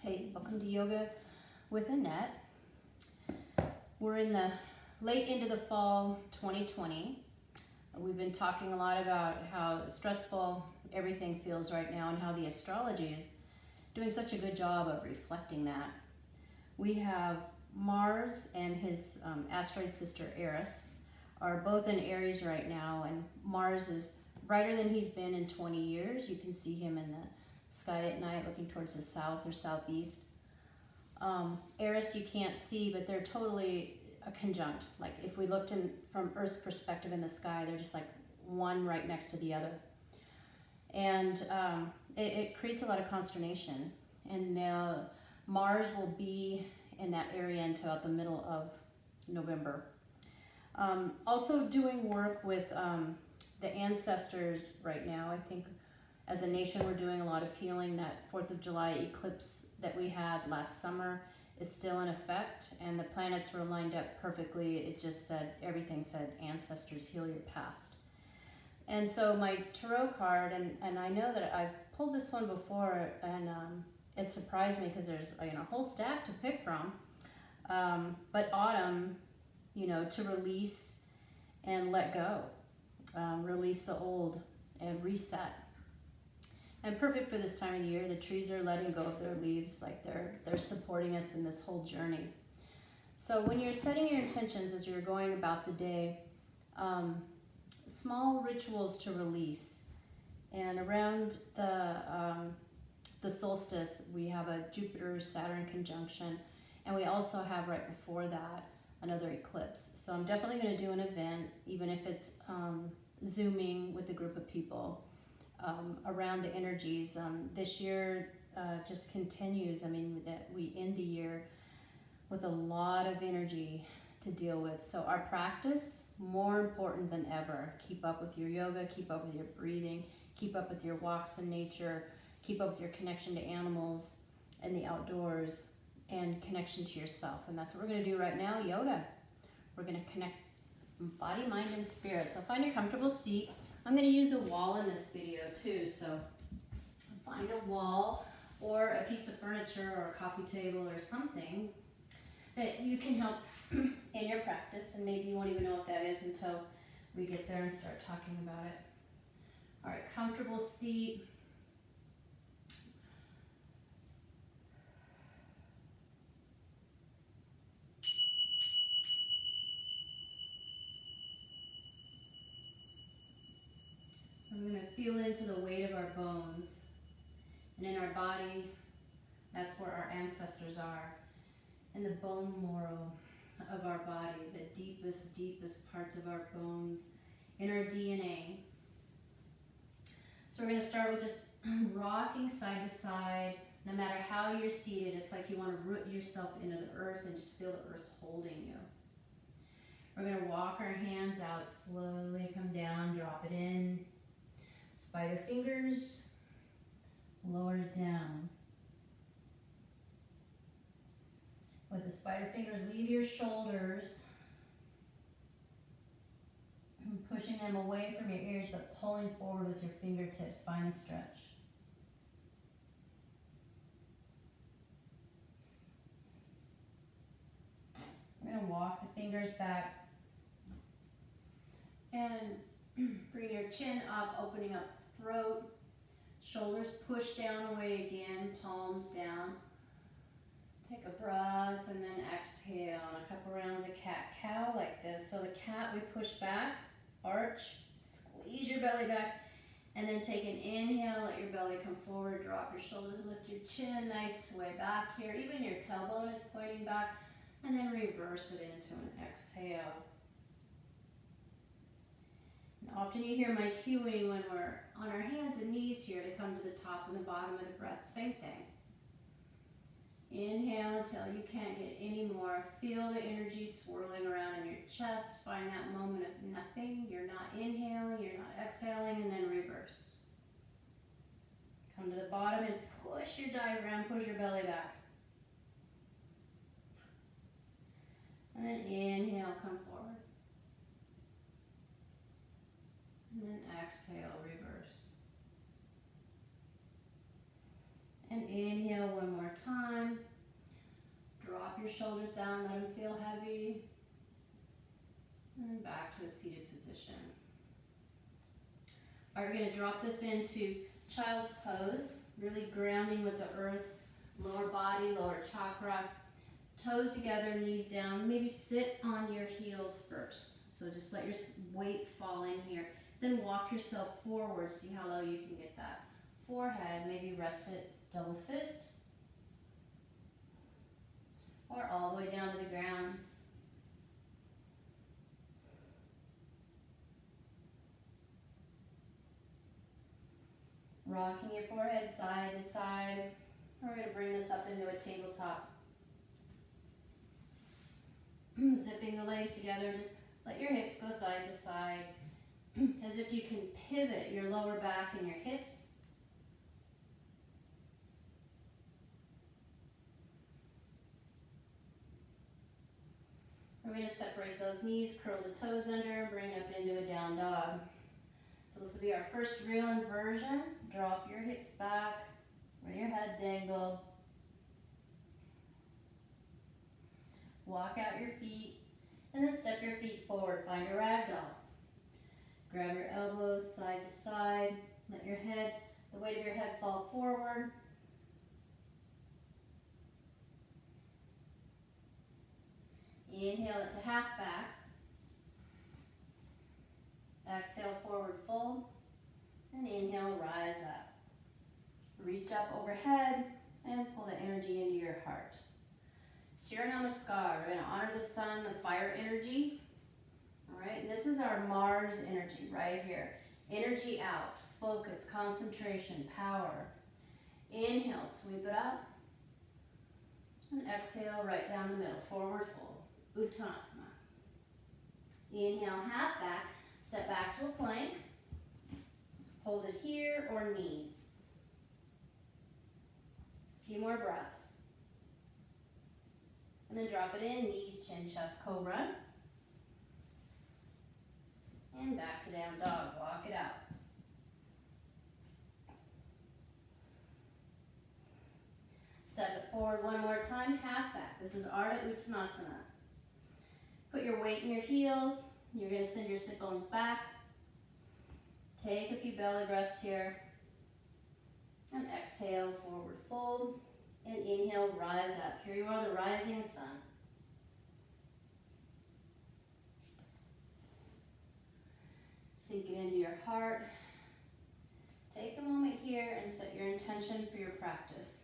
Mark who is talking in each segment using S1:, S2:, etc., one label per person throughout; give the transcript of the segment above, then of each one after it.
S1: Hey, welcome to Yoga with Annette. We're in the late into the fall 2020. We've been talking a lot about how stressful everything feels right now and how the astrology is doing such a good job of reflecting that. We have Mars and his asteroid sister Eris are both in Aries right now, and Mars is brighter than he's been in 20 years. You can see him in the sky at night looking towards the south or southeast. Eris you can't see, but they're totally a conjunct. Like if we looked from Earth's perspective in the sky, they're just like one right next to the other. And it creates a lot of consternation. And now Mars will be in that area until about the middle of November. Also doing work with the ancestors right now. I think as a nation we're doing a lot of healing. That 4th of July eclipse that we had last summer is still in effect, and the planets were lined up perfectly. It just said, everything said, ancestors, heal your past. And so my tarot card, and I know that I've pulled this one before, and it surprised me because there's a whole stack to pick from. But autumn, to release and let go. Release the old and reset. And perfect for this time of the year. The trees are letting go of their leaves, like they're supporting us in this whole journey. So when you're setting your intentions as you're going about the day, small rituals to release. And around the solstice, we have a Jupiter-Saturn conjunction, and we also have right before that another eclipse. So I'm definitely going to do an event, even if it's Zooming with a group of people. Around the energies. This year just continues. I mean, that we end the year with a lot of energy to deal with. So our practice, more important than ever. Keep up with your yoga, keep up with your breathing, keep up with your walks in nature, keep up with your connection to animals and the outdoors, and connection to yourself. And that's what we're going to do right now, yoga. We're going to connect body, mind, and spirit. So find a comfortable seat. I'm going to use a wall in this video too, so find a wall or a piece of furniture or a coffee table or something that you can help in your practice, and maybe you won't even know what that is until we get there and start talking about it. All right, comfortable seat. We're going to feel into the weight of our bones, and in our body, that's where our ancestors are, in the bone marrow of our body, the deepest parts of our bones, in our DNA. So we're going to start with just rocking side to side. No matter how you're seated, it's like you want to root yourself into the earth and just feel the earth holding you. We're going to walk our hands out, slowly come down, drop it in. Spider fingers, lower it down. With the spider fingers, leave your shoulders, pushing them away from your ears, but pulling forward with your fingertips. Find the stretch. We're going to walk the fingers back and bring your chin up, opening up the throat. Shoulders push down away again, palms down. Take a breath and then exhale. And a couple rounds of cat-cow like this. So the cat, we push back, arch, squeeze your belly back, and then take an inhale, let your belly come forward, drop your shoulders, lift your chin, nice way back here. Even your tailbone is pointing back, and then reverse it into an exhale. Often you hear my cueing when we're on our hands and knees here to come to the top and the bottom of the breath. Same thing. Inhale until you can't get any more. Feel the energy swirling around in your chest. Find that moment of nothing. You're not inhaling, you're not exhaling, and then reverse. Come to the bottom and push your diaphragm, push your belly back. And then inhale, come forward. And then exhale, reverse. And inhale one more time. your shoulders down, let them feel heavy. And then back to a seated position. All right, we're going to drop this into child's pose, really grounding with the earth, lower body, lower chakra, toes together, knees down. Maybe sit on your heels first. So just let your weight fall in here. Then walk yourself forward, see how low you can get that. Forehead, maybe rest it, double fist. Or all the way down to the ground. Rocking your forehead side to side. We're going to bring this up into a tabletop. Zipping the legs together, just let your hips go side to side. As if you can pivot your lower back and your hips. We're going to separate those knees, curl the toes under, bring up into a down dog. So this will be our first real inversion. Drop your hips back, let your head dangle. Walk out your feet, and then step your feet forward. Find a ragdoll. Grab your elbows side to side. Let your head, the weight of your head fall forward. Inhale it to half back. Exhale, forward fold. And inhale, rise up. Reach up overhead and pull the energy into your heart. Surya Namaskar. We're going to honor the sun, the fire energy. All right, and this is our Mars energy right here. Energy out, focus, concentration, power. Inhale, sweep it up. And exhale, right down the middle, forward fold, Uttanasana. Inhale, half back, step back to a plank. Hold it here or knees. A few more breaths. And then drop it in, knees, chin, chest, cobra. And back to down dog, walk it out. Step it forward one more time, half back. This is Ardha Uttanasana. Put your weight in your heels. You're going to send your sit bones back. Take a few belly breaths here. And exhale, forward fold. And inhale, rise up. Here you are, the rising sun. Sink it into your heart. Take a moment here and set your intention for your practice.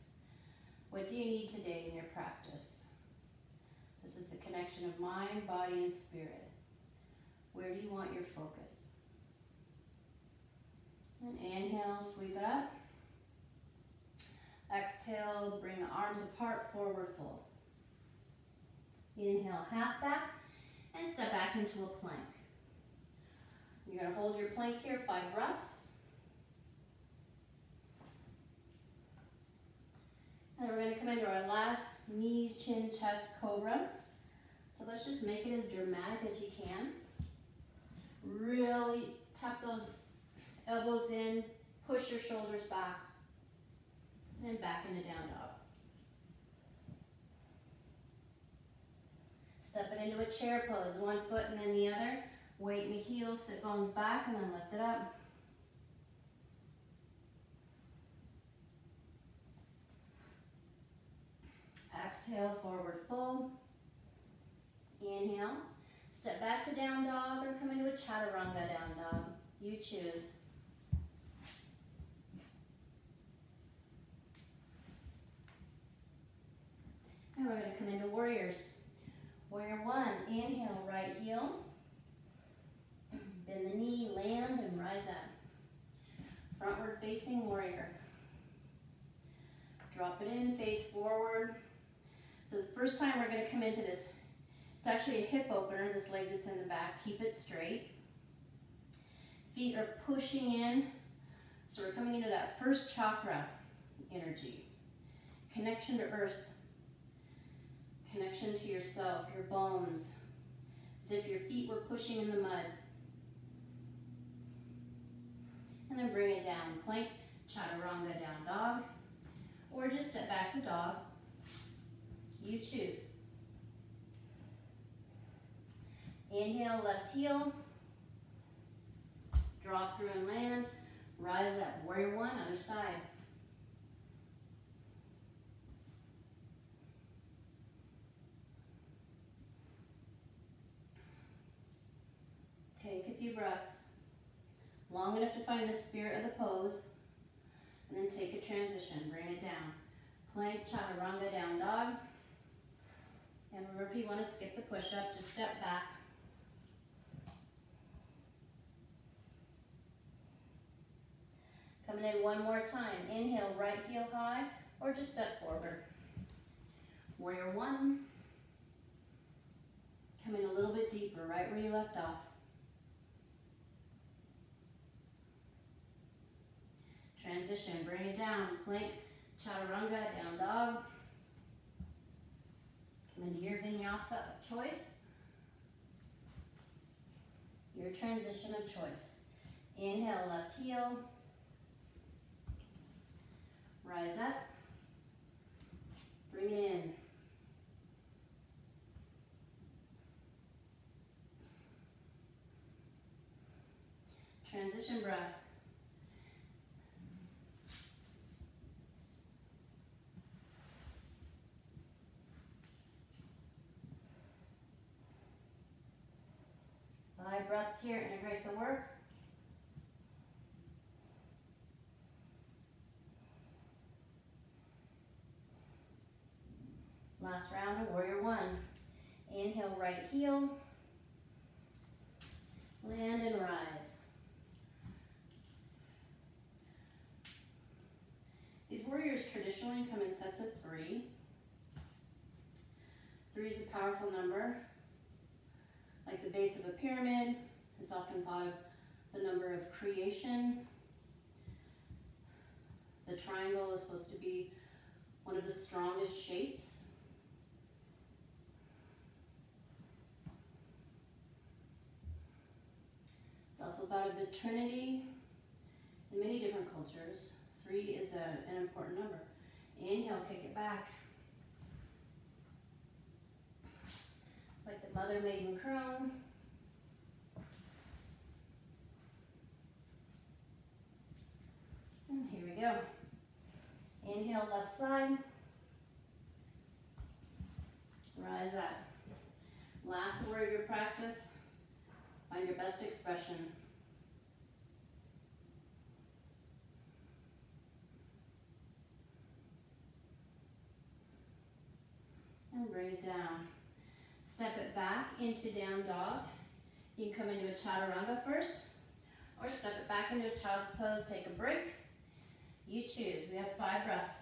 S1: What do you need today in your practice? This is the connection of mind, body, and spirit. Where do you want your focus? And inhale, sweep it up. Exhale, bring the arms apart, forward fold. Inhale, half back, and step back into a plank. You're going to hold your plank here, 5 breaths. And then we're going to come into our last knees, chin, chest, cobra. So let's just make it as dramatic as you can. Really tuck those elbows in, push your shoulders back, and then back into down dog. Step it into a chair pose, one foot and then the other. Weight in the heels, sit bones back, and then lift it up. Exhale, forward fold. Inhale. Step back to down dog or come into a chaturanga down dog. You choose. And we're going to come into warriors. Warrior 1, inhale, right heel. Bend the knee, land, and rise up. Frontward facing warrior. Drop it in, face forward. So the first time we're going to come into this, it's actually a hip opener, this leg that's in the back. Keep it straight. Feet are pushing in. So we're coming into that first chakra energy. Connection to earth. Connection to yourself, your bones. As if your feet were pushing in the mud. And then bring it down. Plank, chaturanga, down dog. Or just step back to dog. You choose. Inhale, left heel. Draw through and land. Rise up. Warrior one, other side. Take a few breaths. Long enough to find the spirit of the pose. And then take a transition. Bring it down. Plank, chaturanga, down dog. And remember, if you want to skip the push-up, just step back. Coming in one more time. Inhale, right heel high, or just step forward. Warrior one. Coming a little bit deeper, right where you left off. Transition, bring it down. Plank, chaturanga, down dog. Come into your vinyasa of choice. Your transition of choice. Inhale, left heel. Rise up. Bring it in. Transition breath. Five breaths here, integrate the work. Last round of warrior one. Inhale, right heel. Land and rise. These warriors traditionally come in sets of 3. 3 is a powerful number. Like the base of a pyramid, it's often thought of the number of creation. The triangle is supposed to be one of the strongest shapes. It's also thought of the Trinity in many different cultures. 3 is an important number. Inhale, kick it back. Like the mother maiden crone. And here we go. Inhale, left side. Rise up. Last warrior practice. Find your best expression. And bring it down. Step it back into down dog. You can come into a chaturanga first, or step it back into a child's pose, take a break. You choose. We have 5 breaths.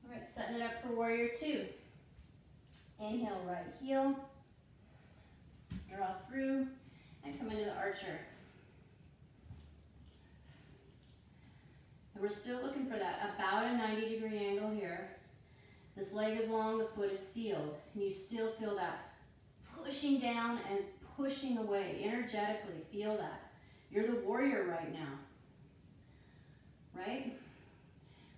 S1: All right, setting it up for warrior 2. Inhale, right heel. Draw through and come into the archer. And we're still looking for that about a 90-degree angle here. This leg is long, the foot is sealed, and you still feel that pushing down and pushing away energetically. Feel that. You're the warrior right now, right?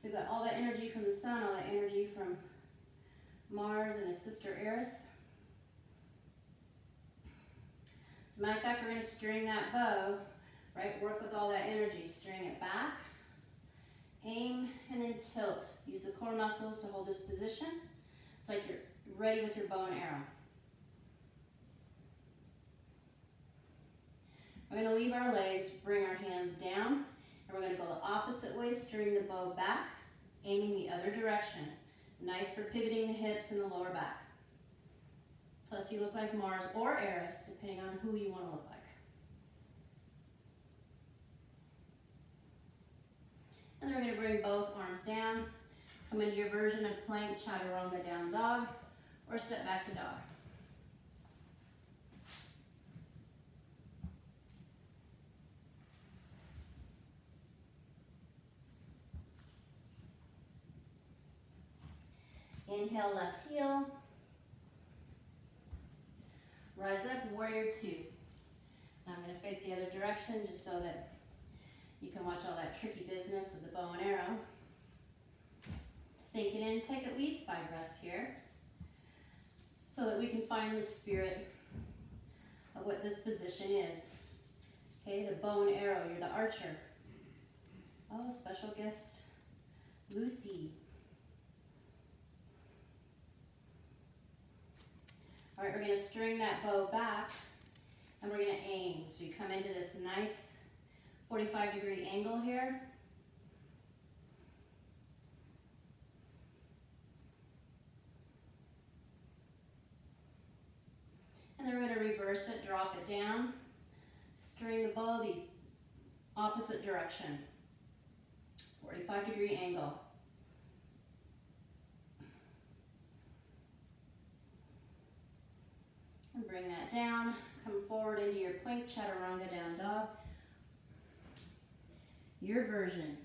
S1: We've got all that energy from the sun, all that energy from Mars and his sister Eris. As a matter of fact, we're going to string that bow, right? Work with all that energy. String it back, aim, and then tilt. Use the core muscles to hold this position. It's like you're ready with your bow and arrow. We're going to leave our legs, bring our hands down, and we're going to go the opposite way, string the bow back, aiming the other direction. Nice for pivoting the hips and the lower back. Plus you look like Mars or Eris, depending on who you want to look like. And then we're going to bring both arms down, come into your version of plank, chaturanga, down dog, or step back to dog. Inhale, left heel. Rise up, warrior 2. Now I'm going to face the other direction just so that You can watch all that tricky business with the bow and arrow. Sink it in, take at least 5 breaths here so that we can find the spirit of what this position is. Okay, the bow and arrow, you're the archer. Oh, special guest, Lucy. All right, we're gonna string that bow back and we're gonna aim. So you come into this nice 45-degree angle here. And then we're gonna reverse it, drop it down, string the bow the opposite direction, 45-degree angle. And bring that down, come forward into your plank chaturanga down dog. Your version.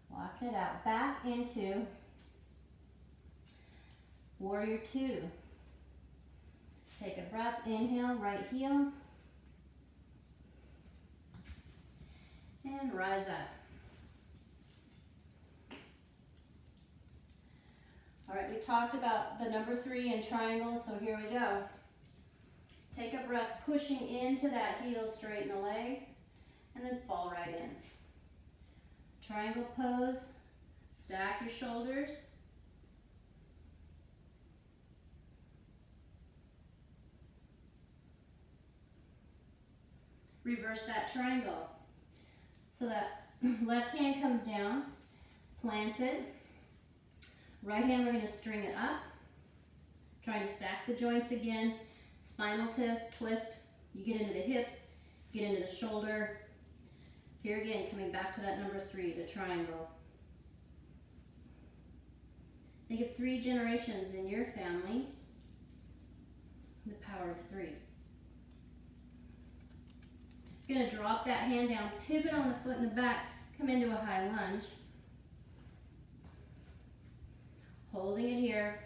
S1: Walking it out, back into warrior 2. Take a breath, inhale, right heel. And rise up. All right, we talked about the number 3 in triangles, so here we go. Take a breath, pushing into that heel, straighten the leg, and then fall right in. Triangle pose, stack your shoulders. Reverse that triangle. So that left hand comes down, planted. Right hand, we're going to string it up. Trying to stack the joints again. Spinal twist. You get into the hips, get into the shoulder. Here again, coming back to that number 3, the triangle. Think of 3 generations in your family. The power of 3. You're going to drop that hand down, pivot on the foot in the back, come into a high lunge. Holding it here.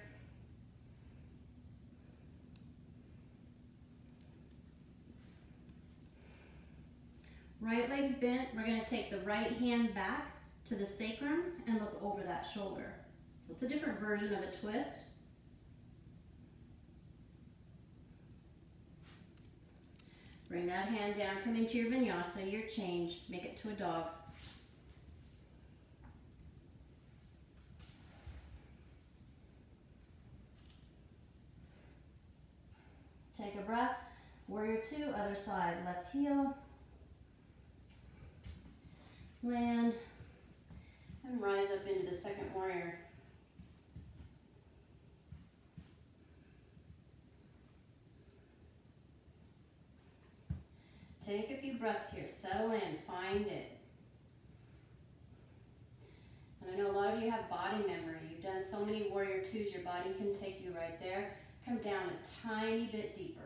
S1: Right leg's bent. We're going to take the right hand back to the sacrum and look over that shoulder. So it's a different version of a twist. Bring that hand down, come into your vinyasa, your change, make it to a dog. Take a breath, warrior 2, other side, left heel. Land, and rise up into the second warrior. Take a few breaths here, settle in, find it. And I know a lot of you have body memory. You've done so many warrior 2s, your body can take you right there. Come down a tiny bit deeper.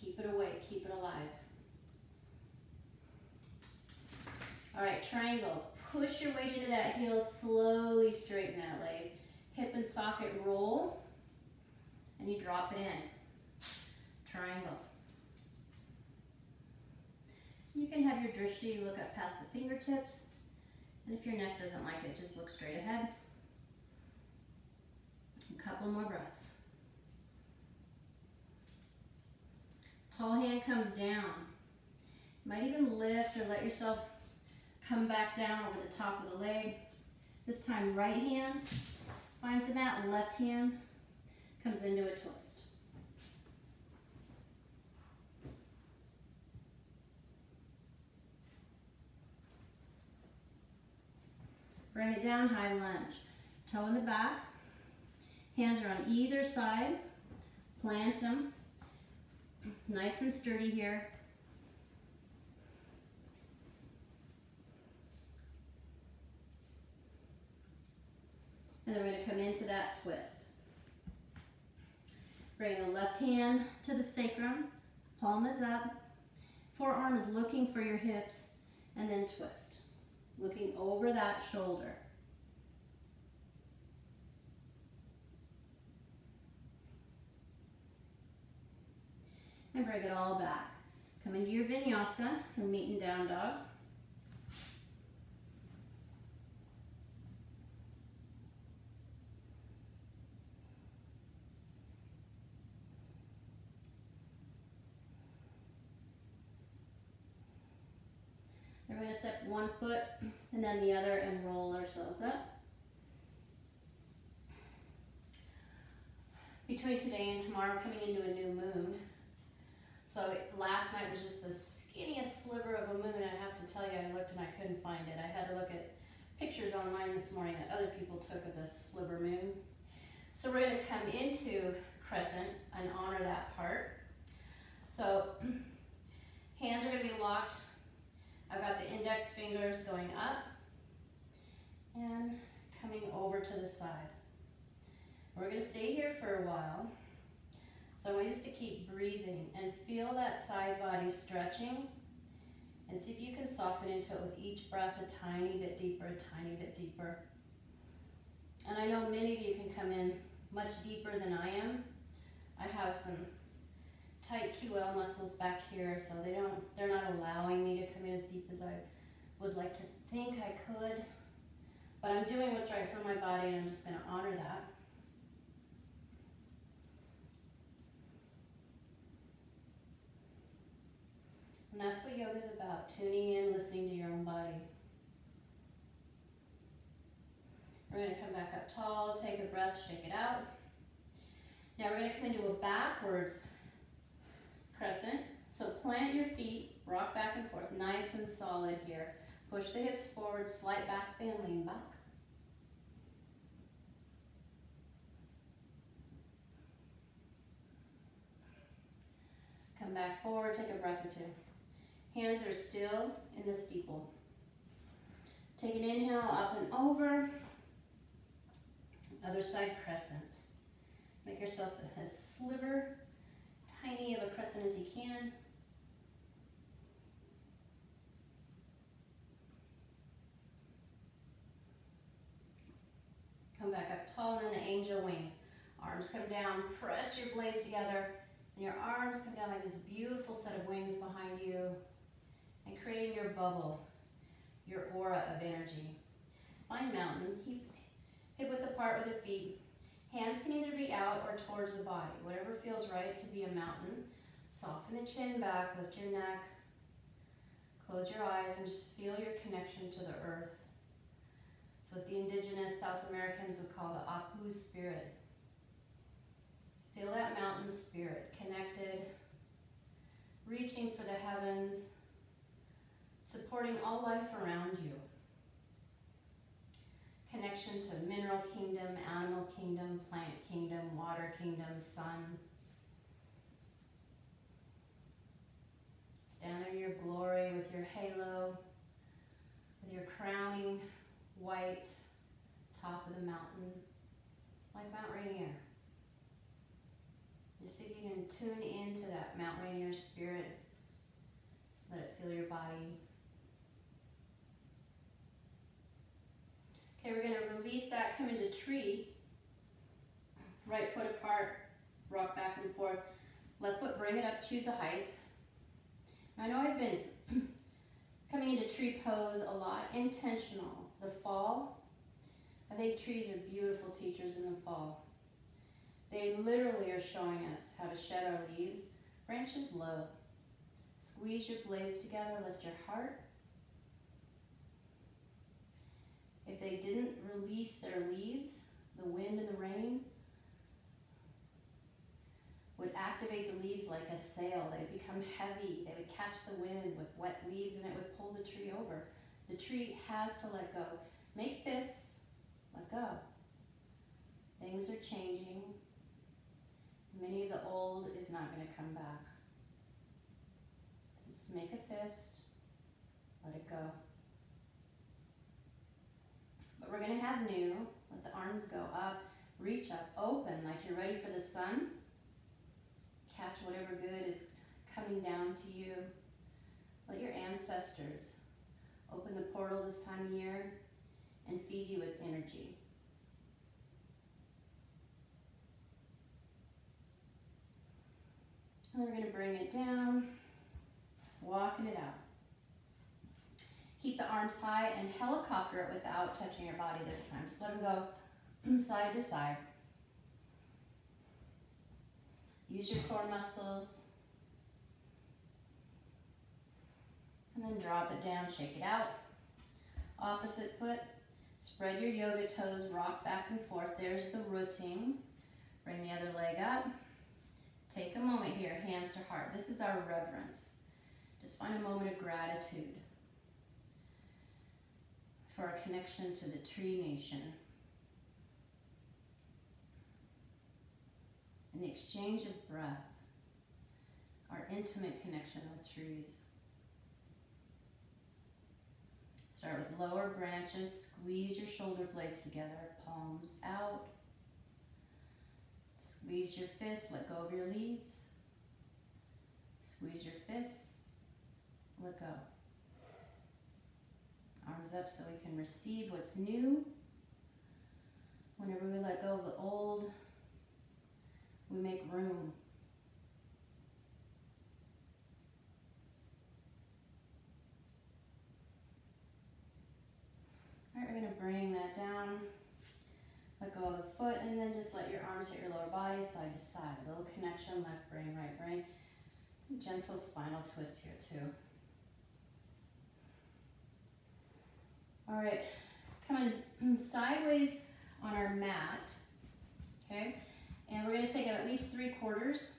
S1: Keep it awake, keep it alive. All right, triangle. Push your weight into that heel, slowly straighten that leg. Hip and socket roll, and you drop it in. Triangle. You can have your drishti look up past the fingertips, and if your neck doesn't like it, just look straight ahead. A couple more breaths. Tall hand comes down. You might even lift or let yourself come back down over the top of the leg. This time right hand finds the mat, left hand comes into a twist. Bring it down, high lunge. Toe in the back, hands are on either side, plant them. Nice and sturdy here. And then we're going to come into that twist. Bring the left hand to the sacrum, palm is up, forearm is looking for your hips, and then twist. Looking over that shoulder. and bring it all back. Come into your vinyasa and meet in down dog. We're going to step one foot and then the other and roll ourselves up. Between today and tomorrow, coming into a new moon. So last night was just the skinniest sliver of a moon. I have to tell you, I looked and I couldn't find it. I had to look at pictures online this morning that other people took of this sliver moon. So we're going to come into crescent and honor that part. So hands are going to be locked. I've got the index fingers going up and coming over to the side. We're going to stay here for a while. So I want you just to keep breathing and feel that side body stretching and see if you can soften into it with each breath a tiny bit deeper, a tiny bit deeper. And I know many of you can come in much deeper than I am. I have some tight QL muscles back here, so they're not allowing me to come in as deep as I would like to think I could. But I'm doing what's right for my body, and I'm just going to honor that. And that's what yoga is about, tuning in, listening to your own body. We're going to come back up tall, take a breath, shake it out. Now we're going to come into a backwards crescent. So plant your feet, rock back and forth, nice and solid here. Push the hips forward, slight back bend, lean back. Come back forward, take a breath or two. Hands are still in the steeple. Take an inhale, up and over. Other side crescent. Make yourself as sliver, tiny of a crescent as you can. Come back up tall, and then the angel wings. Arms come down, press your blades together, and your arms come down like this beautiful set of wings behind you, and creating your bubble, your aura of energy. Find mountain, hip width apart with the feet. Hands can either be out or towards the body, whatever feels right to be a mountain. Soften the chin back, lift your neck, close your eyes, and just feel your connection to the earth. It's what the indigenous South Americans would call the Apu spirit. Feel that mountain spirit, connected, reaching for the heavens, supporting all life around you. Connection to mineral kingdom, animal kingdom, plant kingdom, water kingdom, sun. Stand there in your glory with your halo, with your crowning white top of the mountain, like Mount Rainier. Just see if you can tune into that Mount Rainier spirit. Let it fill your body. Okay, we're going to release that, come into tree. Right foot apart, rock back and forth. Left foot, bring it up, choose a height. Now, I know I've been coming into tree pose a lot, intentional. The fall, I think trees are beautiful teachers in the fall. They literally are showing us how to shed our leaves. Branches low. Squeeze your blades together, lift your heart. If they didn't release their leaves, the wind and the rain would activate the leaves like a sail. They'd become heavy. They would catch the wind with wet leaves and it would pull the tree over. The tree has to let go. Make fists, let go. Things are changing. Many of the old is not going to come back. Just make a fist, let it go. But we're going to have new. Let the arms go up, reach up, open like you're ready for the sun. Catch whatever good is coming down to you. Let your ancestors open the portal this time of year and feed you with energy. And we're going to bring it down, walking it out. Keep the arms high and helicopter it without touching your body this time. Just let them go side to side. Use your core muscles. And then drop it down, shake it out. Opposite foot, spread your yoga toes, rock back and forth. There's the rooting. Bring the other leg up. Take a moment here, hands to heart. This is our reverence. Just find a moment of gratitude for our connection to the tree nation and the exchange of breath, our intimate connection with trees. Start with lower branches, squeeze your shoulder blades together, palms out. Squeeze your fists, let go of your leaves. Squeeze your fists, let go. Arms up so we can receive what's new. Whenever we let go of the old, we make room. All right, we're going to bring that down. Let go of the foot, and then just let your arms hit your lower body, side to side. A little connection, left brain, right brain. Gentle spinal twist here too. All right, coming sideways on our mat, okay? And we're gonna take it at least 3/4.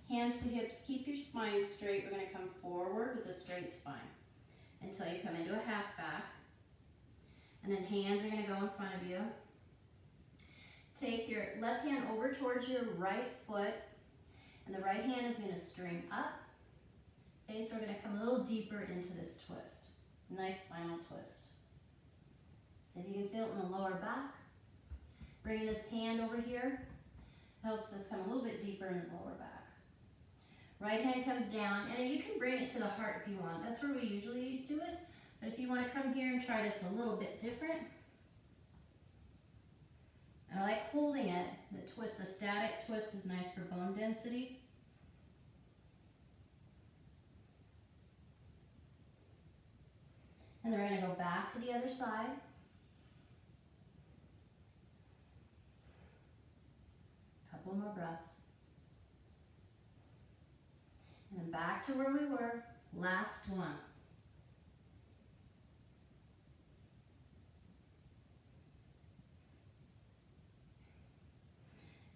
S1: Hands to hips, keep your spine straight. We're gonna come forward with a straight spine until you come into a half back. And then hands are gonna go in front of you. Take your left hand over towards your right foot, and the right hand is going to string up. Okay, so we're going to come a little deeper into this twist. Nice spinal twist. So if you can feel it in the lower back, bringing this hand over here helps us come a little bit deeper in the lower back. Right hand comes down, and you can bring it to the heart if you want. That's where we usually do it. But if you want to come here and try this a little bit different, I like holding it. The twist, the static twist is nice for bone density. And then we're going to go back to the other side. Couple more breaths. And then back to where we were. Last one.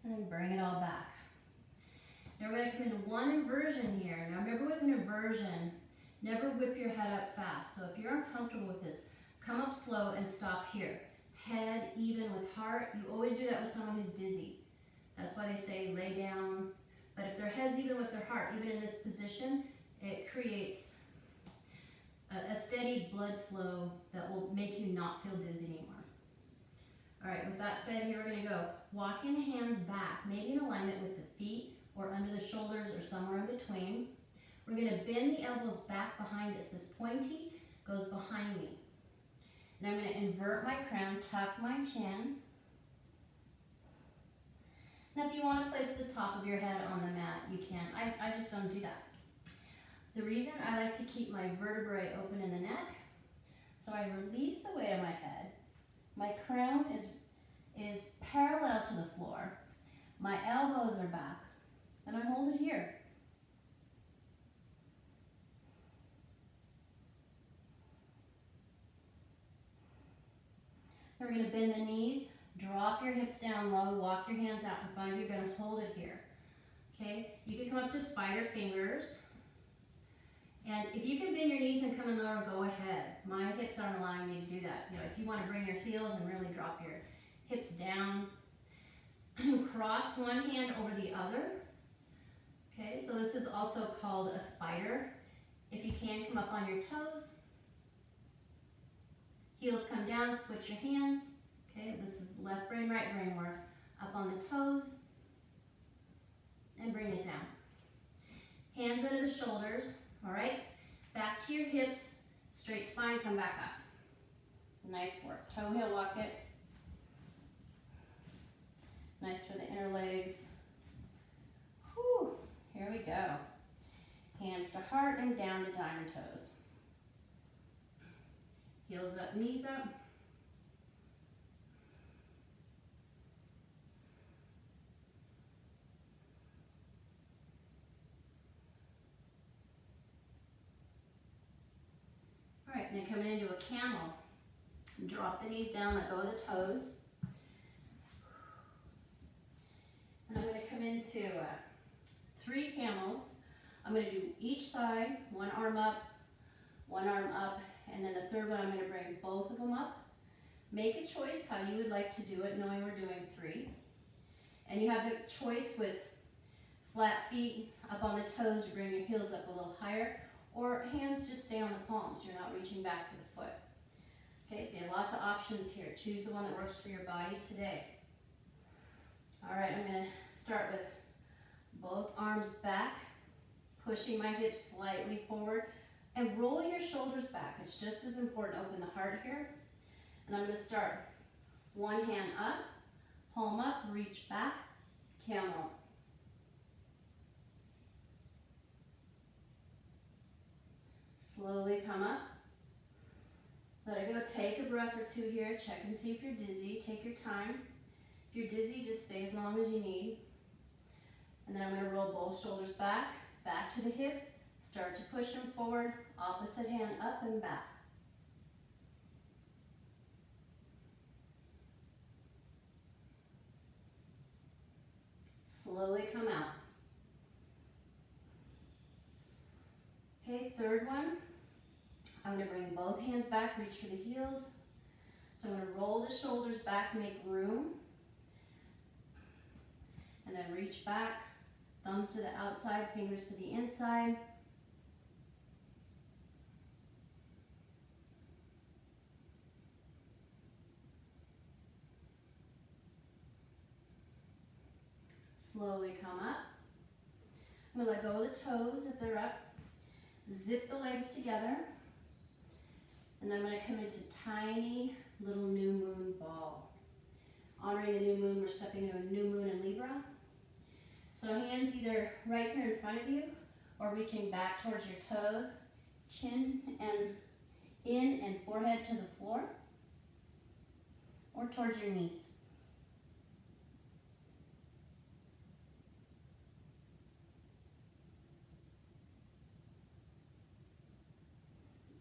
S1: And then bring it all back. Now we're going to come into one inversion here. Now remember, with an inversion, never whip your head up fast. So if you're uncomfortable with this, come up slow and stop here. Head even with heart. You always do that with someone who's dizzy. That's why they say lay down. But if their head's even with their heart, even in this position, it creates a steady blood flow that will make you not feel dizzy anymore. All right, with that said, here we're going to go. Walking the hands back, maybe in alignment with the feet or under the shoulders or somewhere in between. We're going to bend the elbows back behind us. This pointy goes behind me. And I'm going to invert my crown, tuck my chin. Now if you want to place the top of your head on the mat, you can. I just don't do that. The reason I like to keep my vertebrae open in the neck, so I release the weight of my head. My crown is parallel to the floor. My elbows are back, and I hold it here. We're going to bend the knees, drop your hips down low, walk your hands out in front of you. You're going to hold it here. Okay? You can come up to spider fingers. And if you can bend your knees and come in lower, go ahead. My hips aren't allowing me to do that. You know, if you want to bring your heels and really drop your hips down, cross one hand over the other. Okay, so this is also called a spider. If you can, come up on your toes. Heels come down, switch your hands. Okay, this is left brain, right brain. We're up on the toes and bring it down. Hands under the shoulders. All right, back to your hips, straight spine, come back up. Nice work. Toe heel walk it. Nice for the inner legs. Whew. Here we go. Hands to heart and down to diamond toes. Heels up, knees up. All right, then coming into a camel. Drop the knees down, let go of the toes. And I'm going to come into 3 camels. I'm going to do each side, one arm up, and then the third one I'm going to bring both of them up. Make a choice how you would like to do it, knowing we're doing 3. And you have the choice with flat feet up on the toes to bring your heels up a little higher, or hands just stay on the palms. You're not reaching back for the foot. Okay, so you have lots of options here. Choose the one that works for your body today. All right, I'm going to start with both arms back, pushing my hips slightly forward, and roll your shoulders back. It's just as important. Open the heart here. And I'm going to start one hand up, palm up, reach back, camel. Slowly come up. Let it go. Take a breath or 2 here. Check and see if you're dizzy. Take your time. If you're dizzy, just stay as long as you need. And then I'm going to roll both shoulders back, back to the hips. Start to push them forward. Opposite hand up and back. Slowly come out. Okay, third one. I'm going to bring both hands back, reach for the heels. So I'm going to roll the shoulders back, make room. And then reach back, thumbs to the outside, fingers to the inside. Slowly come up. I'm going to let go of the toes if they're up. Zip the legs together. And then I'm going to come into tiny little new moon ball. Honoring the new moon, we're stepping into a new moon in Libra. So hands either right here in front of you or reaching back towards your toes. Chin and in and forehead to the floor or towards your knees.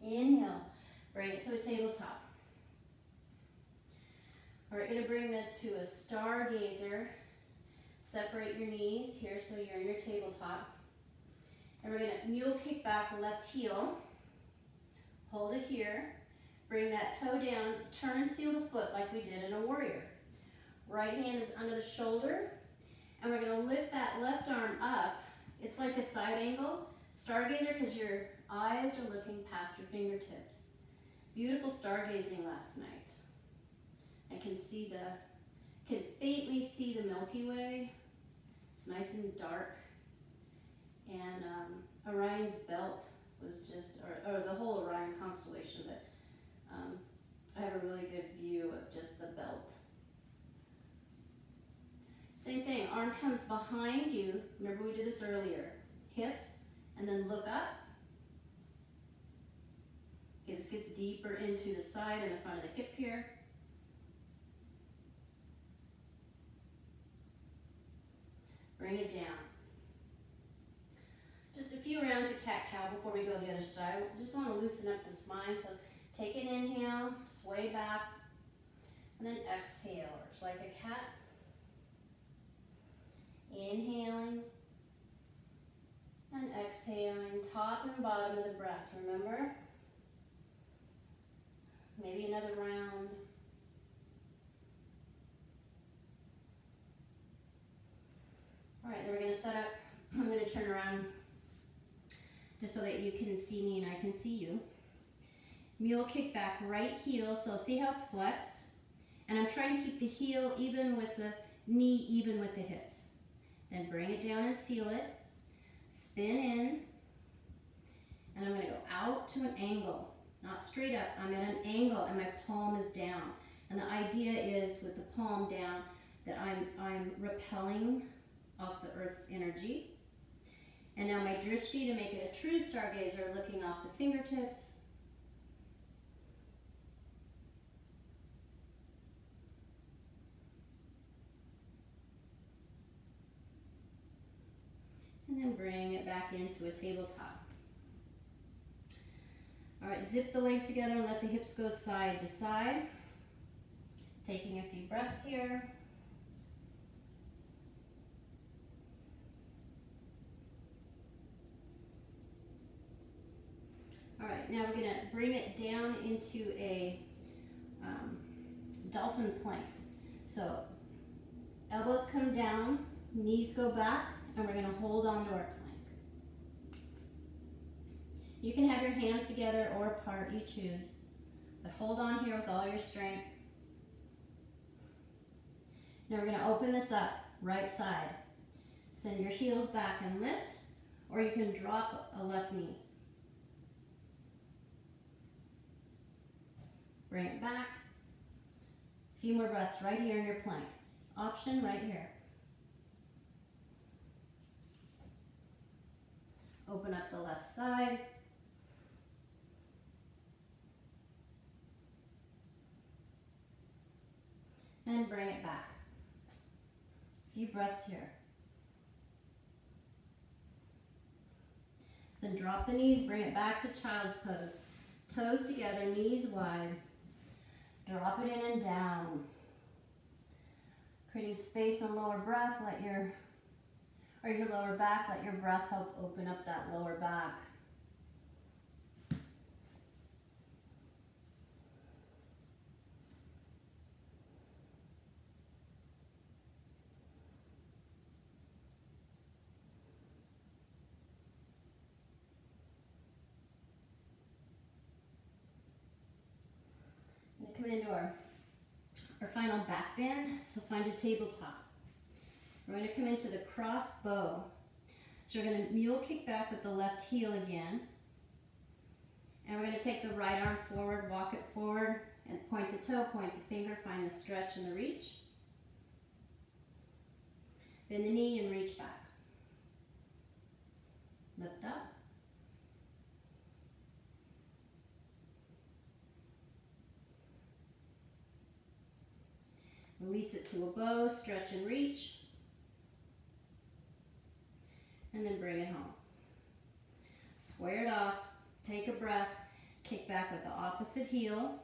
S1: Inhale, bring it to a tabletop. We're going to bring this to a stargazer. Separate your knees here so you're in your tabletop. And we're going to mule kick back left heel. Hold it here. Bring that toe down. Turn and seal the foot like we did in a warrior. Right hand is under the shoulder. And we're going to lift that left arm up. It's like a side angle. Stargazer because your eyes are looking past your fingertips. Beautiful stargazing last night. I can faintly see the Milky Way. It's nice and dark. And Orion's belt was just, or the whole Orion constellation, but I have a really good view of just the belt. Same thing, arm comes behind you. Remember we did this earlier. Hips, and then look up. Okay, this gets deeper into the side and the front of the hip here. Bring it down. Just a few rounds of cat-cow before we go to the other side. Just want to loosen up the spine. So take an inhale, sway back, and then exhale, just like a cat. Inhaling and exhaling, top and bottom of the breath, remember? Maybe another round. All right, then we're going to set up. I'm going to turn around just so that you can see me and I can see you. Mule kick back, right heel, so see how it's flexed? And I'm trying to keep the heel even with the knee, even with the hips. Then bring it down and seal it. Spin in. And I'm going to go out to an angle. Not straight up, I'm at an angle and my palm is down. And the idea is with the palm down that I'm repelling off the earth's energy. And now my drishti, to make it a true stargazer, looking off the fingertips. And then bring it back into a tabletop. All right, zip the legs together and let the hips go side to side. Taking a few breaths here. All right, now we're gonna bring it down into a dolphin plank. So elbows come down, knees go back, and we're gonna hold on to our plank. You can have your hands together or apart, you choose, but hold on here with all your strength. Now we're gonna open this up, right side. Send your heels back and lift, or you can drop a left knee. Bring it back. A few more breaths right here in your plank. Option right here. Open up the left side. And bring it back. A few breaths here. Then drop the knees, bring it back to child's pose. Toes together, knees wide. Drop it in and down. Creating space in lower breath, your lower back, let your breath help open up that lower back. Come into our final back bend, so find a tabletop. We're going to come into the cross bow. So we're going to mule kick back with the left heel again. And we're going to take the right arm forward, walk it forward, and point the toe, point the finger, find the stretch and the reach. Bend the knee and reach back. Lift up. Release it to a bow, stretch and reach. And then bring it home. Square it off, take a breath, kick back with the opposite heel.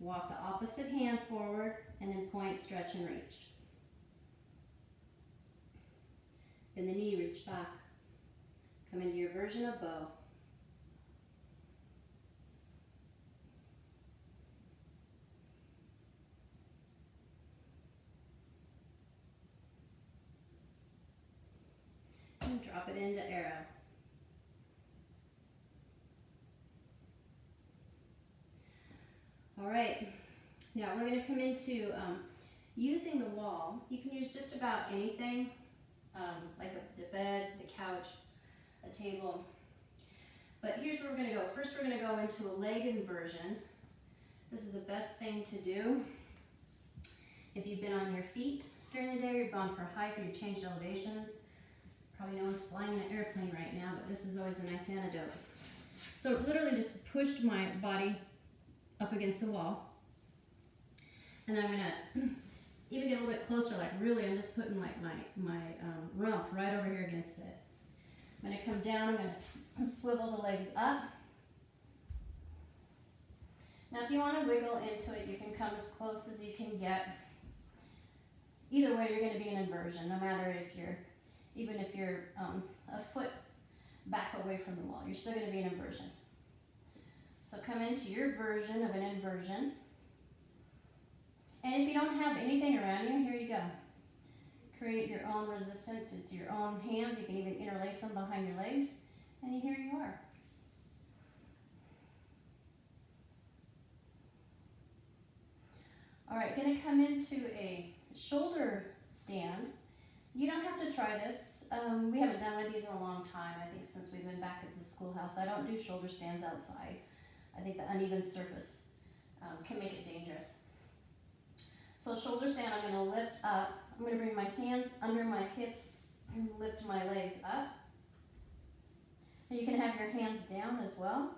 S1: Walk the opposite hand forward, and then point, stretch, and reach. Bend the knee, reach back. Come into your version of bow. And drop it into arrow. All right, now we're going to come into using the wall. You can use just about anything, like the bed, the couch, a table. But here's where we're going to go. First, we're going to go into a leg inversion. This is the best thing to do if you've been on your feet during the day, or you've gone for a hike, or you've changed elevations. Probably no one's flying in an airplane right now, but this is always a nice antidote. So literally just pushed my body up against the wall. And then I'm gonna even get a little bit closer, like really I'm just putting like my rump right over here against it. I'm gonna come down, I'm gonna swivel the legs up. Now if you wanna wiggle into it, you can come as close as you can get. Either way, you're gonna be in inversion, no matter if you're, even if you're a foot back away from the wall, you're still gonna be in inversion. So come into your version of an inversion. And if you don't have anything around you, here you go. Create your own resistance. It's your own hands. You can even interlace them behind your legs. And here you are. All right, gonna come into a shoulder stand. You don't have to try this. We haven't done one of these in a long time, I think, since we've been back at the schoolhouse. I don't do shoulder stands outside. I think the uneven surface can make it dangerous. So shoulder stand, I'm going to lift up. I'm going to bring my hands under my hips and lift my legs up. You can have your hands down as well.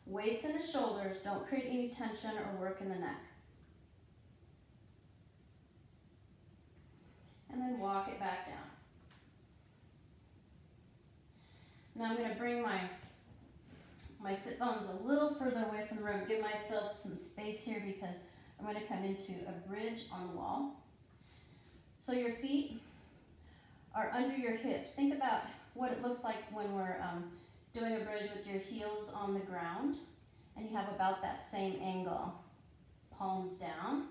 S1: Weights in the shoulders, don't create any tension or work in the neck. And then walk it back down. Now I'm going to bring my sit bones a little further away from the room, give myself some space here because I'm going to come into a bridge on the wall. So your feet are under your hips. Think about what it looks like when we're doing a bridge with your heels on the ground and you have about that same angle. Palms down.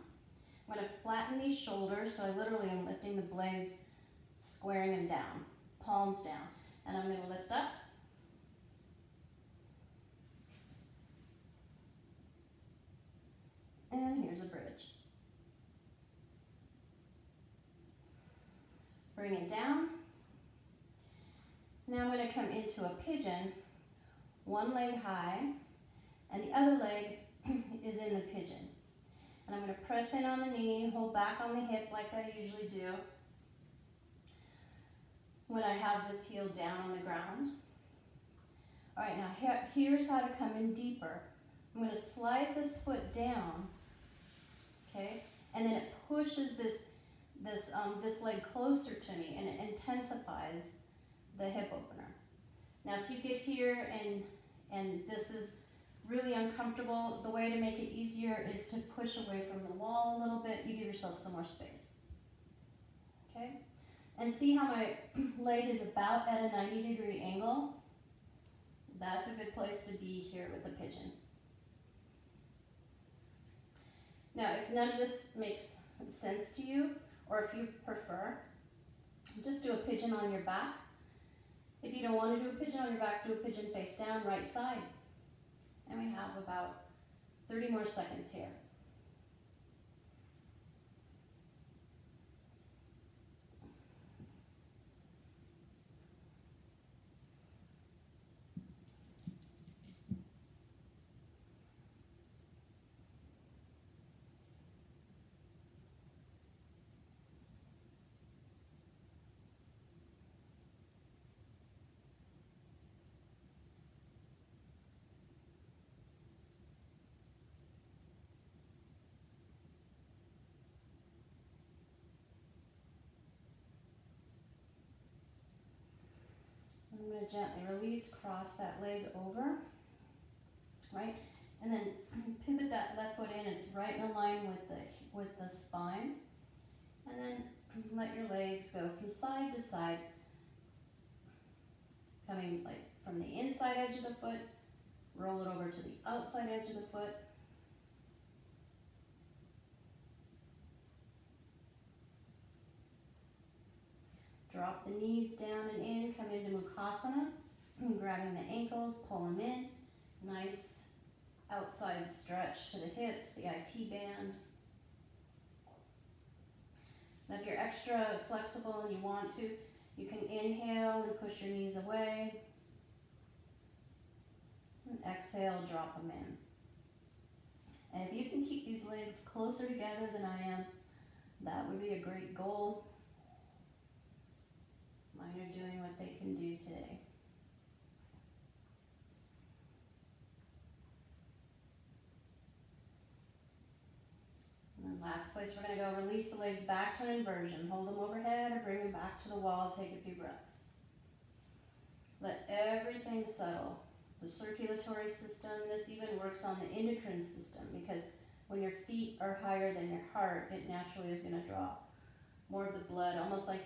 S1: I'm going to flatten these shoulders, so I literally am lifting the blades, squaring them down. Palms down. And I'm going to lift up. And here's a bridge. Bring it down. Now I'm going to come into a pigeon, one leg high, and the other leg is in the pigeon. And I'm going to press in on the knee, hold back on the hip like I usually do when I have this heel down on the ground. All right, now here's how to come in deeper. I'm going to slide this foot down, okay, and then it pushes this leg closer to me, and it intensifies the hip opener. Now, if you get here and this is really uncomfortable, the way to make it easier is to push away from the wall a little bit. You give yourself some more space, okay? And see how my leg is about at a 90-degree angle? That's a good place to be here with the pigeon. Now, if none of this makes sense to you, or if you prefer, just do a pigeon on your back. If you don't want to do a pigeon on your back, do a pigeon face down, right side. And we have about 30 more seconds here. I'm going to gently release, cross that leg over, right? And then pivot that left foot in. It's right in line with the spine. And then let your legs go from side to side, coming like from the inside edge of the foot, roll it over to the outside edge of the foot. Drop the knees down and in, come into Mukasana, grabbing the ankles, pull them in. Nice outside stretch to the hips, the IT band. Now if you're extra flexible and you want to, you can inhale and push your knees away. And exhale, drop them in. And if you can keep these legs closer together than I am, that would be a great goal. Mine are doing what they can do today. And then last place we're going to go, release the legs back to an inversion. Hold them overhead or bring them back to the wall. Take a few breaths. Let everything settle. The circulatory system, this even works on the endocrine system, because when your feet are higher than your heart, it naturally is going to draw more of the blood, almost like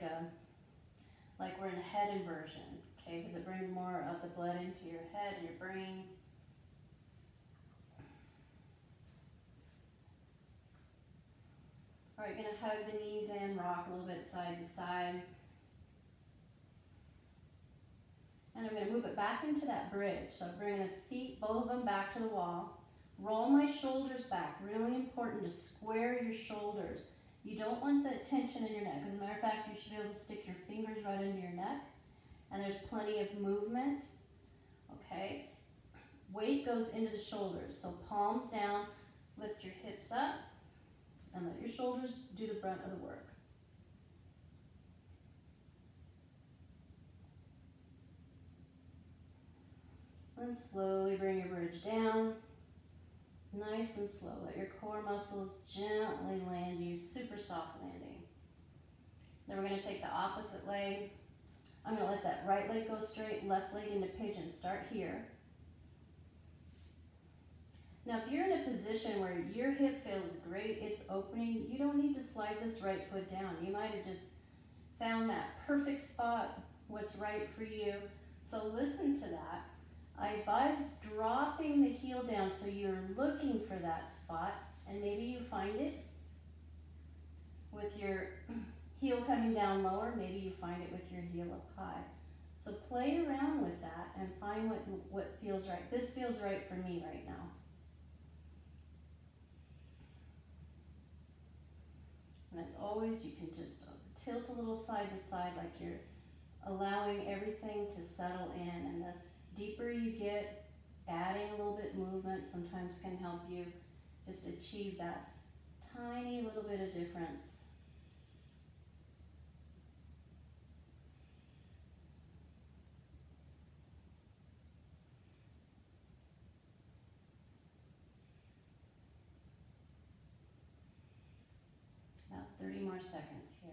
S1: we're in a head inversion, okay? Because it brings more of the blood into your head and your brain. All right, gonna hug the knees in, rock a little bit side to side. And I'm gonna move it back into that bridge. So bring the feet, both of them back to the wall. Roll my shoulders back. Really important to square your shoulders. You don't want the tension in your neck. As a matter of fact, you should be able to stick your fingers right into your neck. And there's plenty of movement, okay? Weight goes into the shoulders. So palms down, lift your hips up, and let your shoulders do the brunt of the work. And slowly bring your bridge down. Nice and slow. Let your core muscles gently land you, super soft landing. Then we're going to take the opposite leg. I'm going to let that right leg go straight, left leg into pigeon. Start here. Now, if you're in a position where your hip feels great, it's opening, you don't need to slide this right foot down. You might have just found that perfect spot, what's right for you. So listen to that. I advise dropping the heel down so you're looking for that spot, and maybe you find it with your heel coming down lower, maybe you find it with your heel up high. So play around with that and find what feels right. This feels right for me right now. And as always, you can just tilt a little side to side like you're allowing everything to settle in. And the deeper you get, adding a little bit movement sometimes can help you just achieve that tiny little bit of difference. About 30 more seconds here.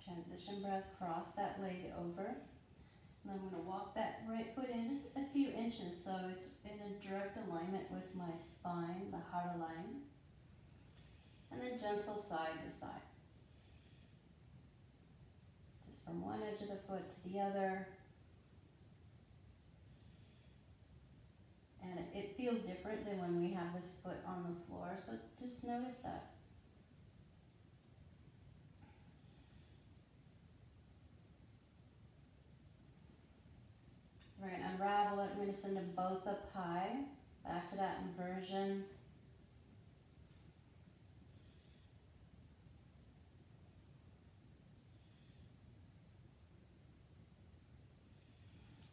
S1: Transition breath, cross that leg over. And I'm going to walk that right foot in just a few inches so it's in a direct alignment with my spine, the heart line. And then gentle side to side. Just from one edge of the foot to the other. And it feels different than when we have this foot on the floor, so just notice that. We're going to unravel it. I'm going to send them both up high, back to that inversion.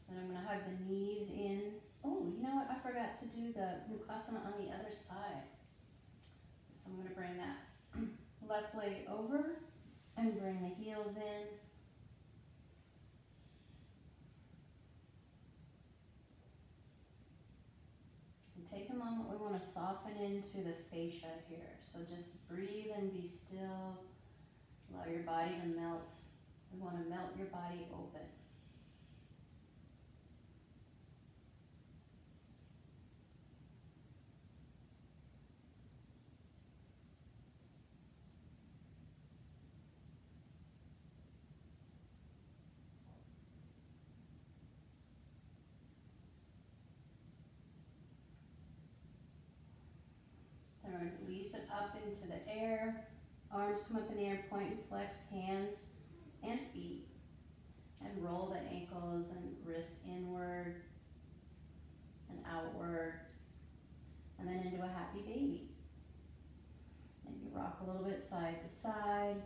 S1: Then I'm going to hug the knees in. Oh, you know what? I forgot to do the Mukasana on the other side. So I'm going to bring that left leg over and bring the heels in. And take a moment, we want to soften into the fascia here. So just breathe and be still. Allow your body to melt. We want to melt your body open. Then we're going to release it up into the air. Arms come up in the air, point and flex, hands and feet. And roll the ankles and wrists inward and outward. And then into a happy baby. Maybe rock a little bit side to side.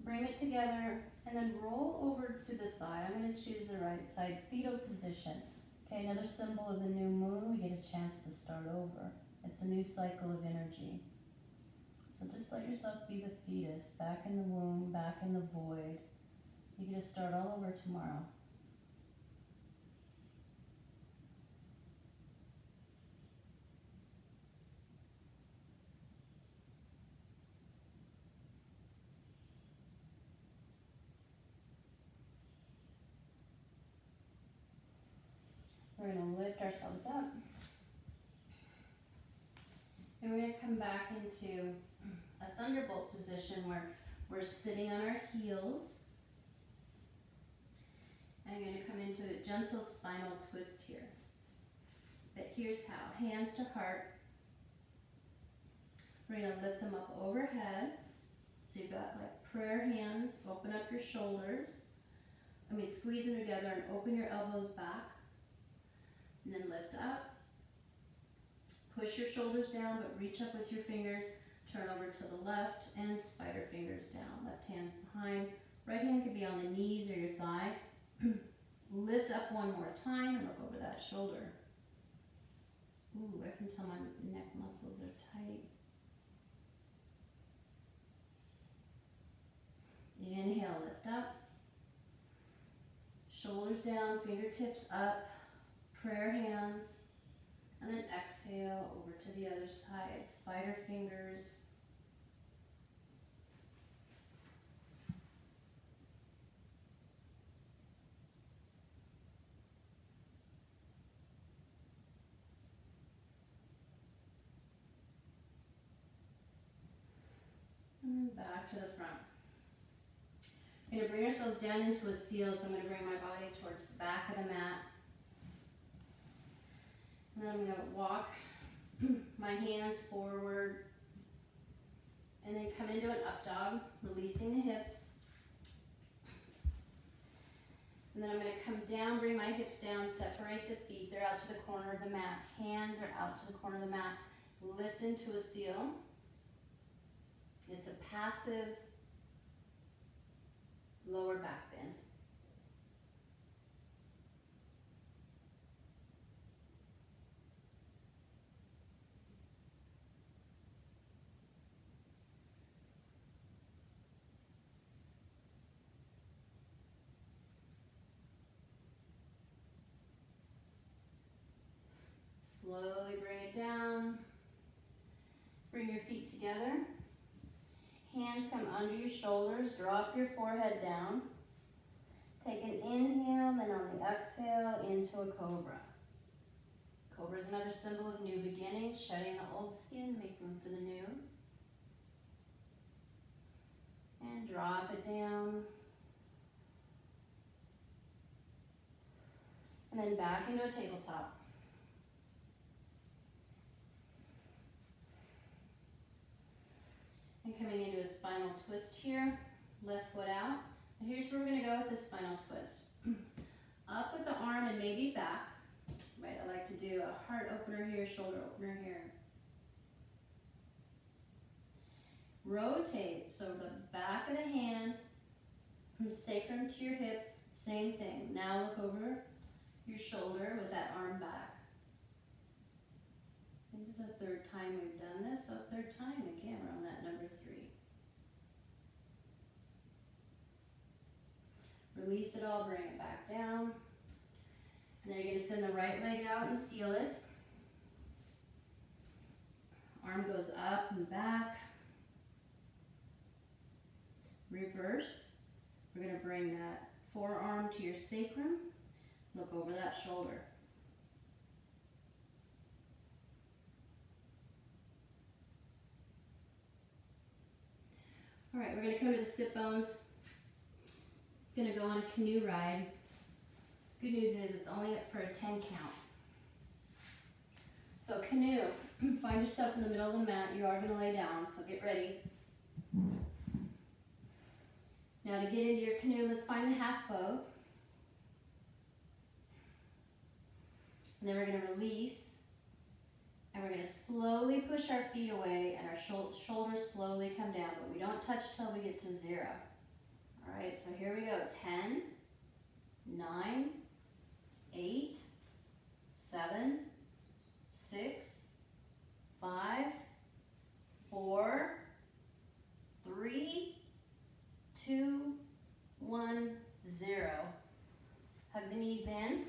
S1: Bring it together and then roll over to the side. I'm going to choose the right side, fetal position. Okay, another symbol of the new moon. We get a chance to start over. It's a new cycle of energy. So just let yourself be the fetus, back in the womb, back in the void. You get to start all over tomorrow. We're going to lift ourselves up. And we're going to come back into a thunderbolt position where we're sitting on our heels. I'm going to come into a gentle spinal twist here. But here's how. Hands to heart. We're going to lift them up overhead. So you've got like prayer hands. Open up your shoulders. Squeeze them together and open your elbows back. And then lift up. Push your shoulders down, but reach up with your fingers. Turn over to the left and spider fingers down. Left hand's behind. Right hand could be on the knees or your thigh. Lift up one more time and look over that shoulder. Ooh, I can tell my neck muscles are tight. Inhale, lift up. Shoulders down, fingertips up, prayer hands. And then exhale over to the other side, spider fingers. And back to the front. We're going to bring ourselves down into a seal, so I'm going to bring my body towards the back of the mat. And then I'm going to walk my hands forward and then come into an up dog, releasing the hips. And then I'm going to come down, bring my hips down, separate the feet. They're out to the corner of the mat. Hands are out to the corner of the mat. Lift into a seal. It's a passive lower back bend. Slowly bring it down. Bring your feet together. Hands come under your shoulders. Drop your forehead down. Take an inhale, then on the exhale, into a cobra. Cobra is another symbol of new beginnings, shedding the old skin, make room for the new. And drop it down. And then back into a tabletop. And coming into a spinal twist here, left foot out. And here's where we're going to go with the spinal twist. Up with the arm and maybe back. Right, I like to do a heart opener here, shoulder opener here. Rotate, so the back of the hand, from sacrum to your hip, same thing. Now look over your shoulder with that arm back. I think this is the third time we've done this, so third time again, we're on that number 3. Release it all, bring it back down. And then you're going to send the right leg out and seal it. Arm goes up and back. Reverse. We're going to bring that forearm to your sacrum. Look over that shoulder. All right, we're going to come to the sit bones. Going to go on a canoe ride. Good news is it's only up for a 10 count. So canoe, find yourself in the middle of the mat. You are going to lay down, so get ready. Now to get into your canoe, let's find the half boat. And then we're going to release. And we're going to slowly push our feet away and our shoulders slowly come down, but we don't touch till we get to 0. All right, so here we go. 10, 9, 8, 7, 6, 5, 4, 3, 2, 1, 0. Hug the knees in.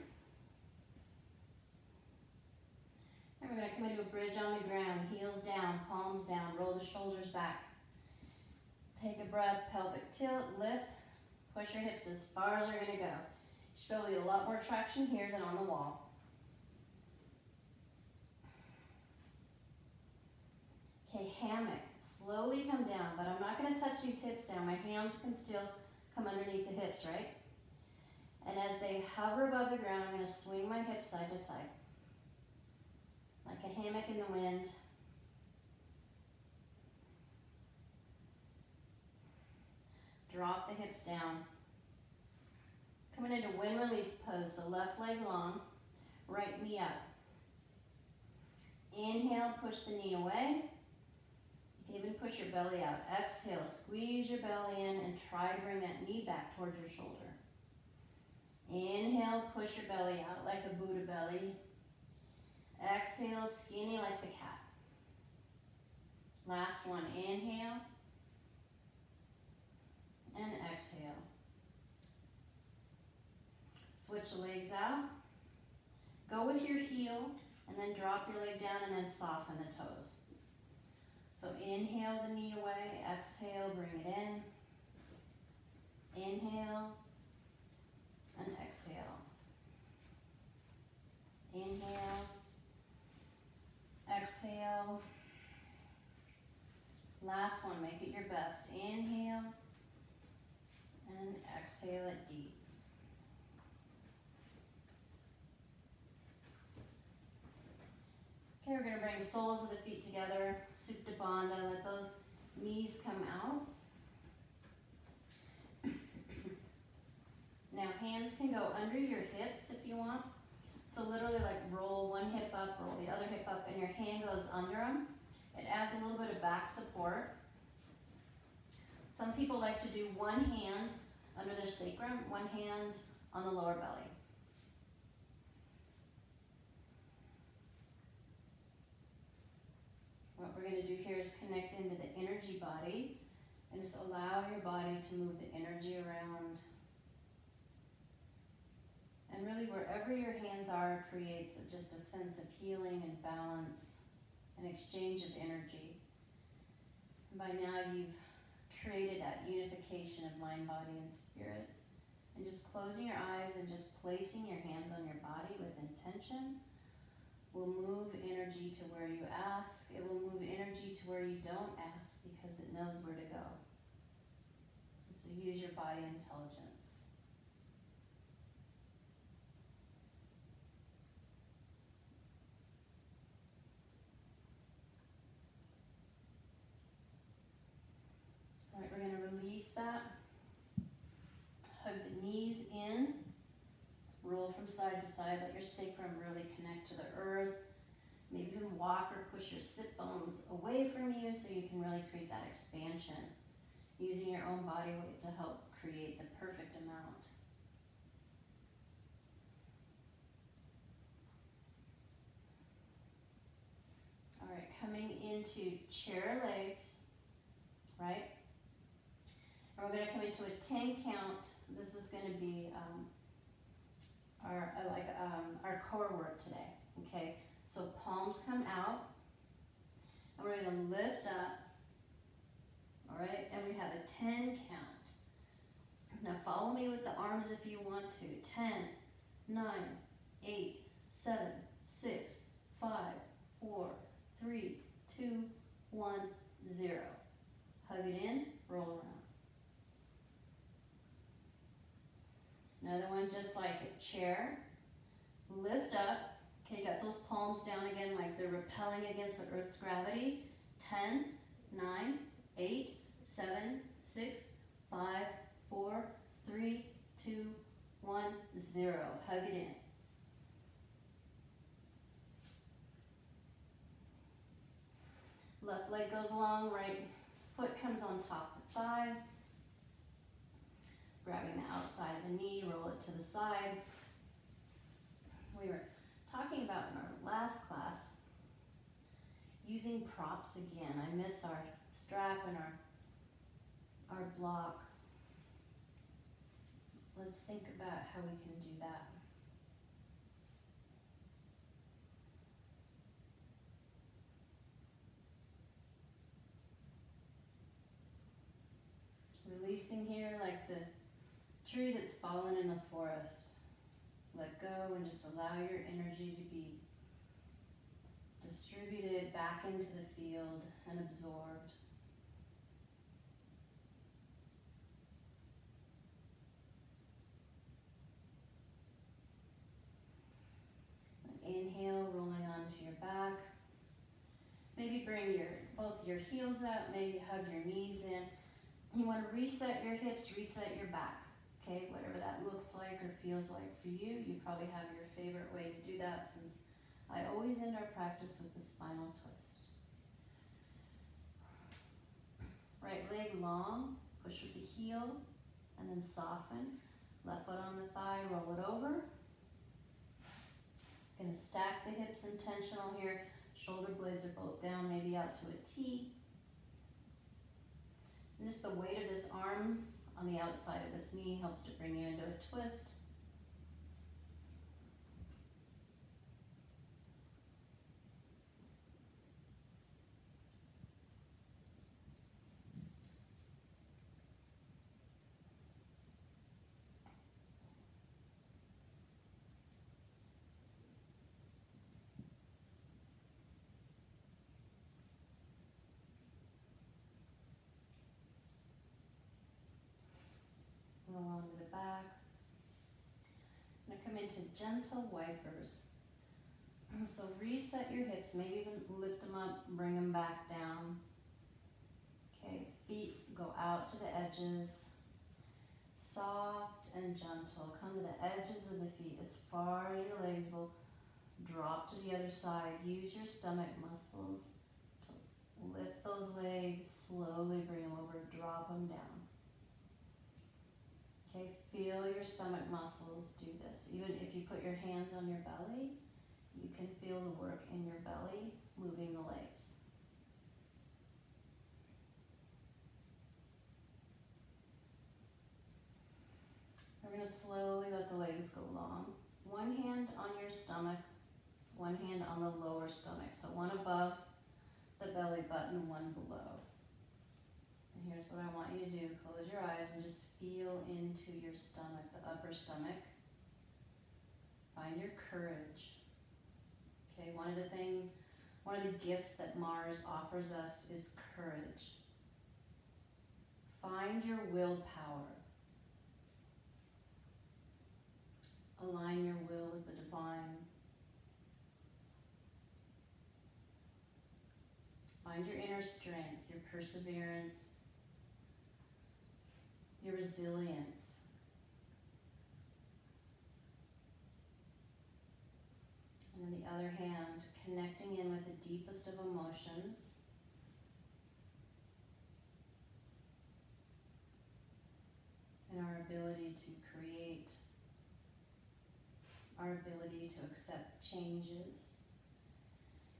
S1: And we're going to come into a bridge on the ground, heels down, palms down, roll the shoulders back. Take a breath, pelvic tilt, lift, push your hips as far as they're going to go. You should be able to get a lot more traction here than on the wall. hammock. Slowly come down, but I'm not going to touch these hips down. My hands can still come underneath the hips, right? And as they hover above the ground, I'm going to swing my hips side to side. Like a hammock in the wind. Drop the hips down. Coming into wind release pose, so left leg long, right knee up. Inhale, push the knee away. You can even push your belly out. Exhale, squeeze your belly in and try to bring that knee back towards your shoulder. Inhale, push your belly out like a Buddha belly. Exhale, skinny like the cat. Last one, inhale and exhale. Switch the legs out. Go with your heel and then drop your leg down and then soften the toes. So inhale the knee away, exhale, bring it in. Inhale and exhale. Inhale, exhale. Last one, make it your best. Inhale and exhale it deep. Okay, we're going to bring the soles of the feet together, Supta Bandha, let those knees come out. Now hands can go under your hips if you want. So literally like roll one hip up, roll the other hip up, and your hand goes under them. It adds a little bit of back support. Some people like to do one hand under their sacrum, one hand on the lower belly. What we're going to do here is connect into the energy body and just allow your body to move the energy around. And really wherever your hands are creates just a sense of healing and balance, an exchange of energy. And by now you've created that unification of mind, body, and spirit. And just closing your eyes and just placing your hands on your body with intention will move energy to where you ask. It will move energy to where you don't ask because it knows where to go. So use your body intelligence. All right, we're going to release that. Hug the knees in. Roll from side to side. Let your sacrum really connect to the earth. Maybe even walk or push your sit bones away from you so you can really create that expansion. Using your own body weight to help create the perfect amount. All right, coming into chair legs, right? And we're going to come into a 10 count. This is going to be our core work today, okay? So palms come out, and we're going to lift up, all right? And we have a 10 count. Now follow me with the arms if you want to. 10, 9, 8, 7, 6, 5, 4, 3, 2, 1, 0. Hug it in, roll around. Another one just like a chair. Lift up. Okay, got those palms down again like they're repelling against the earth's gravity. 10, 9, 8, 7, 6, 5, 4, 3, 2, 1, 0. Hug it in. Left leg goes long, right foot comes on top of the thigh. Grabbing the outside of the knee, roll it to the side. We were talking about in our last class, using props again. I miss our strap and our block. Let's think about how we can do that. Releasing here like the tree that's fallen in the forest. Let go and just allow your energy to be distributed back into the field and absorbed. Inhale, rolling onto your back. Maybe bring both your heels up, maybe hug your knees in. You want to reset your hips, reset your back. Okay, whatever that looks like or feels like for you. You probably have your favorite way to do that, since I always end our practice with the spinal twist. Right leg long, push with the heel, and then soften. Left foot on the thigh, roll it over. Gonna stack the hips intentional here. Shoulder blades are both down, maybe out to a T. And just the weight of this arm on the outside of this knee helps to bring you into a twist. Roll onto the back. I'm gonna come into gentle wipers. And so reset your hips, maybe even lift them up, bring them back down. Okay, feet go out to the edges. Soft and gentle. Come to the edges of the feet as far as your legs will drop to the other side. Use your stomach muscles to lift those legs, slowly bring them over, drop them down. Okay, feel your stomach muscles do this. Even if you put your hands on your belly, you can feel the work in your belly moving the legs. We're going to slowly let the legs go long. One hand on your stomach, one hand on the lower stomach. So one above the belly button, one below. And here's what I want you to do. Close your eyes and just feel into your stomach, the upper stomach. Find your courage. Okay, one of the gifts that Mars offers us is courage. Find your willpower. Align your will with the divine. Find your inner strength, your perseverance, your resilience. And on the other hand, connecting in with the deepest of emotions. And our ability to create, our ability to accept changes,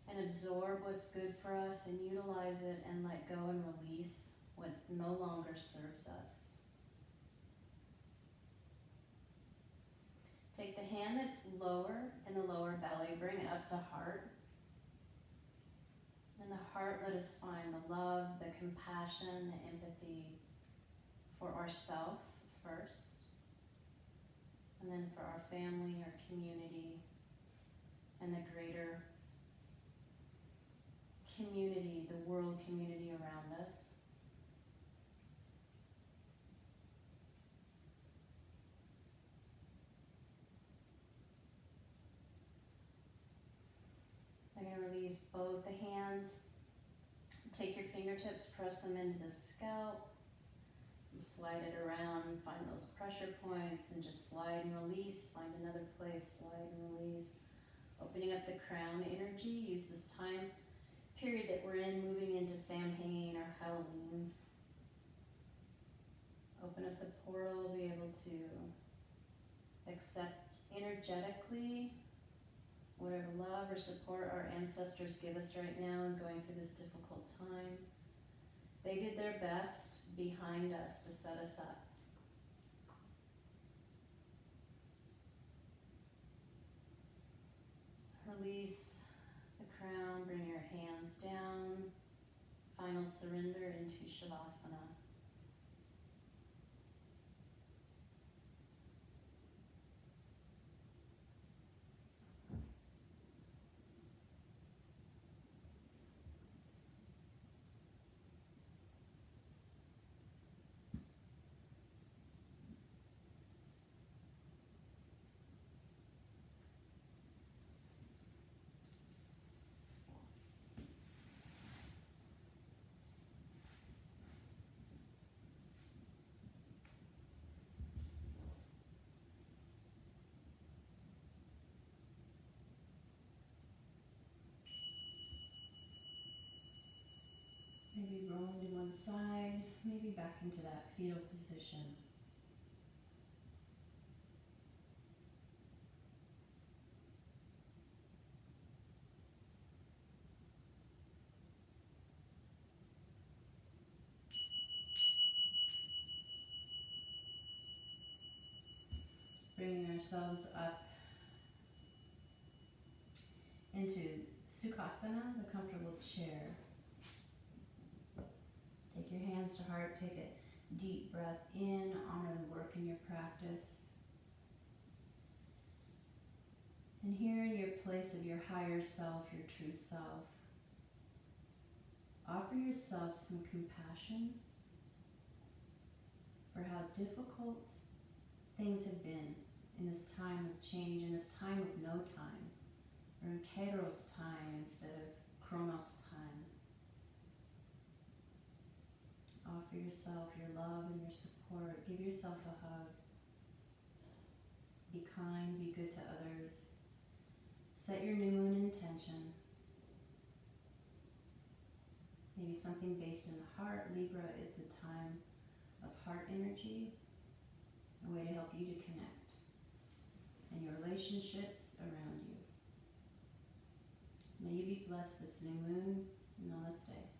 S1: and absorb what's good for us and utilize it and let go and release what no longer serves us. Take the hand that's lower in the lower belly, bring it up to heart. In the heart, let us find the love, the compassion, the empathy for ourselves first, and then for our family, our community, and the greater community, the world community around us. I'm going to release both the hands. Take your fingertips, press them into the scalp, and slide it around, find those pressure points, and just slide and release. Find another place, slide and release. Opening up the crown energy. Use this time period that we're in, moving into Samhain or Halloween. Open up the portal, be able to accept energetically whatever love or support our ancestors give us right now in going through this difficult time. They did their best behind us to set us up. Release the crown, bring your hands down. Final surrender into Shavasana. one side, maybe back into that fetal position. Bringing ourselves up into Sukhasana, the comfortable chair. Take your hands to heart, take a deep breath in, honor the work in your practice. And here in your place of your higher self, your true self, offer yourself some compassion for how difficult things have been in this time of change, in this time of no time, or in Kairos time instead of Chronos time. Offer yourself your love and your support. Give yourself a hug. Be kind, be good to others. Set your new moon intention. Maybe something based in the heart. Libra is the time of heart energy, a way to help you to connect and your relationships around you. May you be blessed this new moon. Namaste.